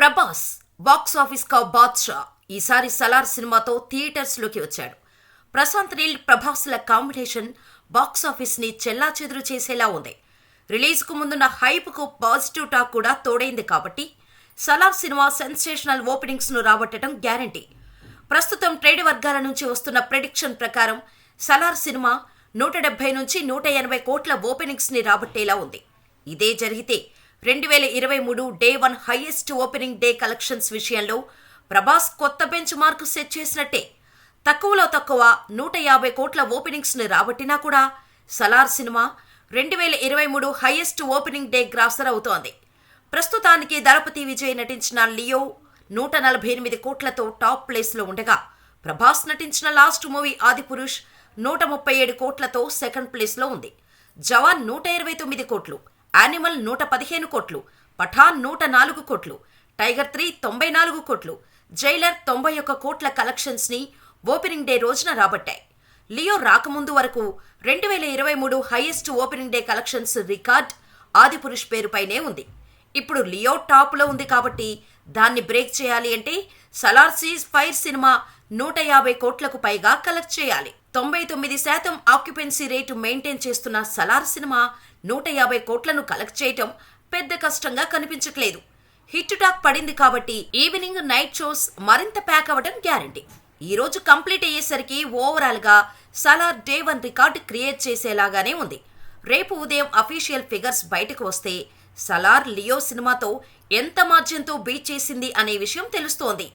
Prabhas box office కా బాద్షా ఈసారి సలార్ సినిమాతో థియేటర్స్ లోకి వచ్చాడు. ప్రశాంత్ నీల్ ప్రభాస్ల కాంబినేషన్ బాక్స్ ఆఫీస్ ని చెల్లాచెదురు చేసేలా ఉంది. రిలీజ్ కు ముందున్న హైప్ కు పాజిటివ్ టాక్ కూడా తోడైంది కాబట్టి సలార్ సినిమా సెన్సేషనల్ ఓపెనింగ్స్ ను రాబట్టడం గ్యారంటీ. ప్రస్తుతం ట్రేడ్ వర్గాల నుంచి వస్తున్న ప్రెడిక్షన్ ప్రకారం సలార్ సినిమా 170 నుంచి 180 కోట్ల ఓపెనింగ్స్ ని రాబట్టేలా ఉంది. ఇదే జరిగితే 2023 day 1 highest opening day collections విషయంలో ప్రభాస్ కొత్త బెంచ్ మార్క్ సెట్ చేసినట్టే. తక్కువలో తక్కువ 150 కోట్ల ఓపెనింగ్స్ ని రాబట్టినా కూడా Salaar cinema 2023 highest opening day grosser అవుతోంది. ప్రస్తుతానికి దళపతి విజయ్ నటించిన లియో 148 కోట్లతో టాప్ ప్లేస్ లో ఉండగా, ప్రభాస్ నటించిన లాస్ట్ మూవీ ఆదిపురుష్ 137 కోట్లతో సెకండ్ ప్లేస్ లో ఉంది. జవాన్ 129 కోట్లు, యానిమల్ 115 కోట్లు, పఠాన్ 104 కోట్లు, టైగర్ 3 94 కోట్లు, జైలర్ 91 కోట్ల కలెక్షన్స్ ని ఓపెనింగ్ డే రోజున రాబట్టాయి. లియో రాకముందు వరకు 2023 highest opening day collections record Adipurush పేరుపైనే ఉంది. ఇప్పుడు లియో టాప్ లో ఉంది కాబట్టి దాన్ని బ్రేక్ చేయాలి అంటే సలార్ సీజ్ ఫైర్ సినిమా 150 కోట్లకు పైగా కలెక్ట్ చేయాలి. 99% ఆక్యుపెన్సీ రేటు మెయింటైన్ చేస్తున్న సలార్ సినిమా 150 కోట్లను కలెక్ట్ చేయటం పెద్ద కష్టంగా కనిపించట్లేదు. హిట్ టాక్ పడింది కాబట్టి ఈవినింగ్ నైట్ షోస్ మరింత ప్యాక్ అవ్వడం గ్యారంటీ. ఈ రోజు కంప్లీట్ అయ్యేసరికి ఓవరాల్ గా సలార్ డే 1 రికార్డు క్రియేట్ చేసేలాగానే ఉంది. రేపు ఉదయం అఫీషియల్ ఫిగర్స్ బయటకు వస్తే సలార్ లియో సినిమాతో ఎంత మార్జిన్తో బీట్ చేసింది అనే విషయం తెలుస్తోంది.